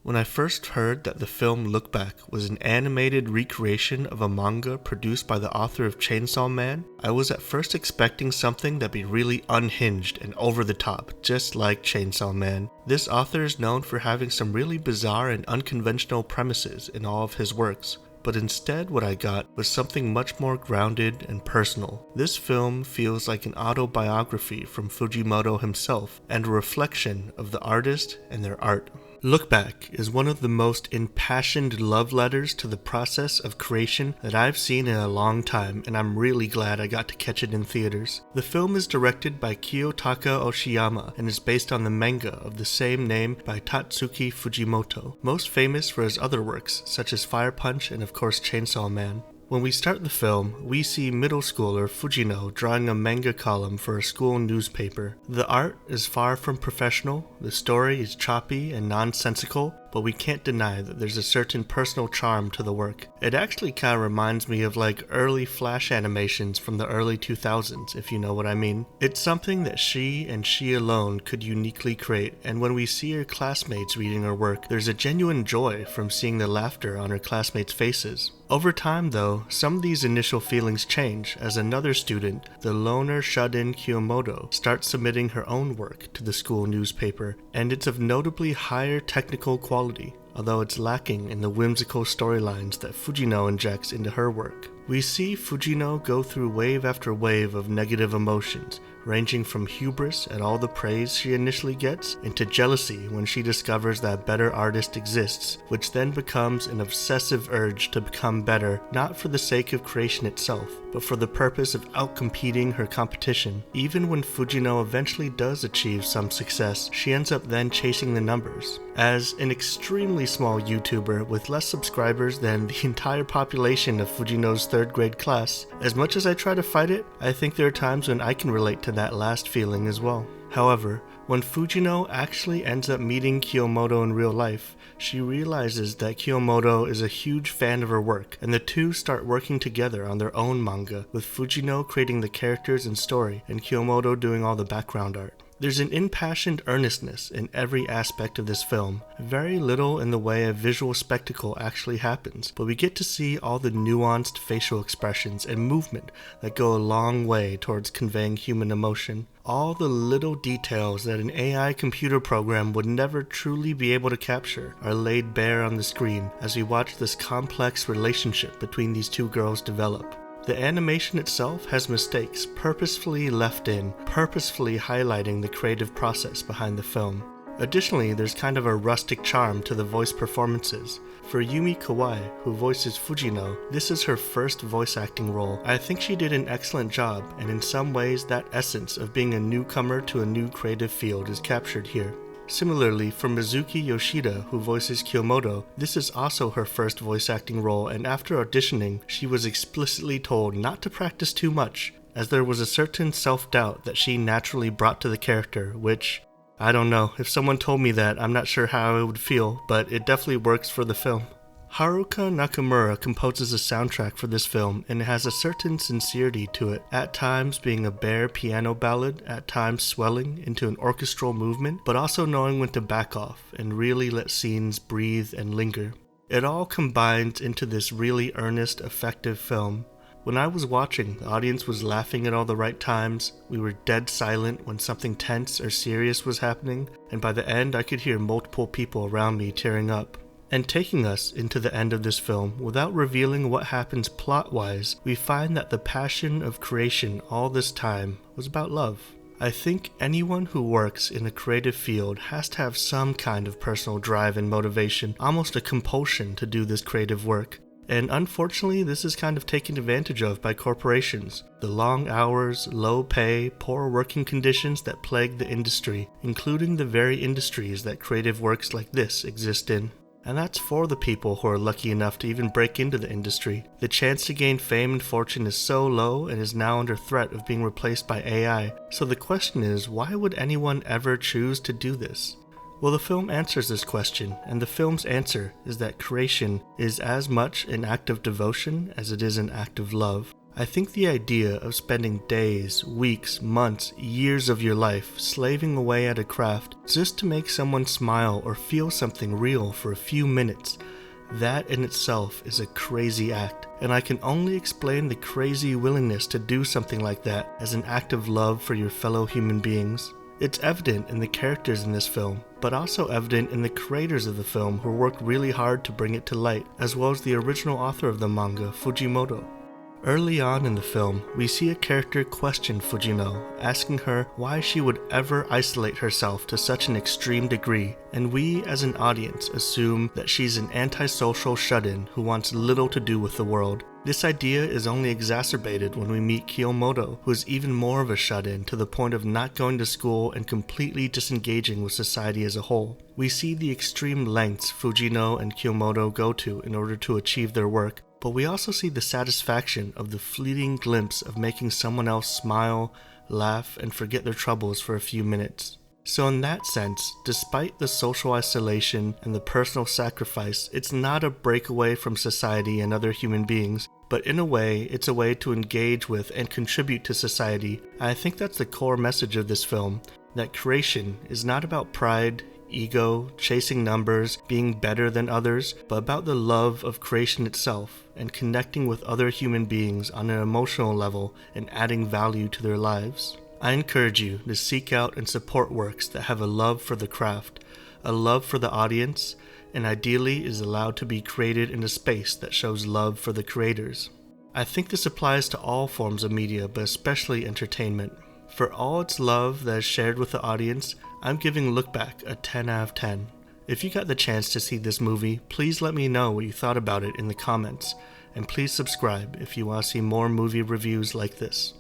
When I first heard that the film Look Back was an animated recreation of a manga produced by the author of Chainsaw Man, I was at first expecting something that'd be really unhinged and over the top, just like Chainsaw Man. This author is known for having some really bizarre and unconventional premises in all of his works, but instead what I got was something much more grounded and personal. This film feels like an autobiography from Fujimoto himself and a reflection of the artist and their art. Look Back is one of the most impassioned love letters to the process of creation that I've seen in a long time, and I'm really glad I got to catch it in theaters. The film is directed by Kiyotaka Oshiyama and is based on the manga of the same name by Tatsuki Fujimoto, most famous for his other works such as Fire Punch and of course Chainsaw Man. When we start the film, we see middle schooler Fujino drawing a manga column for a school newspaper. The art is far from professional, the story is choppy and nonsensical, but we can't deny that there's a certain personal charm to the work. It actually kind of reminds me of like early Flash animations from the early 2000s, if you know what I mean. It's something that she and she alone could uniquely create, and when we see her classmates reading her work, there's a genuine joy from seeing the laughter on her classmates' faces. Over time though, some of these initial feelings change as another student, the loner shut-in Kiyomoto, starts submitting her own work to the school newspaper, and it's of notably higher technical quality, although it's lacking in the whimsical storylines that Fujino injects into her work. We see Fujino go through wave after wave of negative emotions, ranging from hubris at all the praise she initially gets, into jealousy when she discovers that a better artist exists, which then becomes an obsessive urge to become better, not for the sake of creation itself, but for the purpose of outcompeting her competition. Even when Fujino eventually does achieve some success, she ends up then chasing the numbers. As an extremely small YouTuber with less subscribers than the entire population of Fujino's third grade class, as much as I try to fight it, I think there are times when I can relate to that last feeling as well. However, when Fujino actually ends up meeting Kiyomoto in real life, she realizes that Kiyomoto is a huge fan of her work, and the two start working together on their own manga, with Fujino creating the characters and story, and Kiyomoto doing all the background art. There's an impassioned earnestness in every aspect of this film. Very little in the way of visual spectacle actually happens, but we get to see all the nuanced facial expressions and movement that go a long way towards conveying human emotion. All the little details that an AI computer program would never truly be able to capture are laid bare on the screen as we watch this complex relationship between these two girls develop. The animation itself has mistakes purposefully left in, purposefully highlighting the creative process behind the film. Additionally, there's kind of a rustic charm to the voice performances. For Yumi Kawai, who voices Fujino, this is her first voice acting role. I think she did an excellent job, and in some ways that essence of being a newcomer to a new creative field is captured here. Similarly, for Mizuki Yoshida, who voices Kiyomoto, this is also her first voice acting role, and after auditioning, she was explicitly told not to practice too much, as there was a certain self-doubt that she naturally brought to the character, which, I don't know, if someone told me that, I'm not sure how I would feel, but it definitely works for the film. Haruka Nakamura composes a soundtrack for this film, and it has a certain sincerity to it, at times being a bare piano ballad, at times swelling into an orchestral movement, but also knowing when to back off and really let scenes breathe and linger. It all combines into this really earnest, effective film. When I was watching, the audience was laughing at all the right times, we were dead silent when something tense or serious was happening, and by the end I could hear multiple people around me tearing up. And taking us into the end of this film, without revealing what happens plot-wise, we find that the passion of creation all this time was about love. I think anyone who works in a creative field has to have some kind of personal drive and motivation, almost a compulsion to do this creative work. And unfortunately, this is kind of taken advantage of by corporations. The long hours, low pay, poor working conditions that plague the industry, including the very industries that creative works like this exist in. And that's for the people who are lucky enough to even break into the industry. The chance to gain fame and fortune is so low and is now under threat of being replaced by AI. So the question is, why would anyone ever choose to do this? Well, the film answers this question, and the film's answer is that creation is as much an act of devotion as it is an act of love. I think the idea of spending days, weeks, months, years of your life slaving away at a craft just to make someone smile or feel something real for a few minutes, that in itself is a crazy act, and I can only explain the crazy willingness to do something like that as an act of love for your fellow human beings. It's evident in the characters in this film, but also evident in the creators of the film who worked really hard to bring it to light, as well as the original author of the manga, Fujimoto. Early on in the film, we see a character question Fujino, asking her why she would ever isolate herself to such an extreme degree, and we as an audience assume that she's an antisocial shut-in who wants little to do with the world. This idea is only exacerbated when we meet Kiyotaka, who is even more of a shut-in to the point of not going to school and completely disengaging with society as a whole. We see the extreme lengths Fujino and Kiyotaka go to in order to achieve their work, but we also see the satisfaction of the fleeting glimpse of making someone else smile, laugh, and forget their troubles for a few minutes. So in that sense, despite the social isolation and the personal sacrifice, it's not a breakaway from society and other human beings, but in a way, it's a way to engage with and contribute to society. I think that's the core message of this film, that creation is not about pride, ego, chasing numbers, being better than others, but about the love of creation itself and connecting with other human beings on an emotional level and adding value to their lives. I encourage you to seek out and support works that have a love for the craft, a love for the audience, and ideally is allowed to be created in a space that shows love for the creators. I think this applies to all forms of media, but especially entertainment. For all its love that is shared with the audience, I'm giving Look Back a 10 out of 10. If you got the chance to see this movie, please let me know what you thought about it in the comments, and please subscribe if you want to see more movie reviews like this.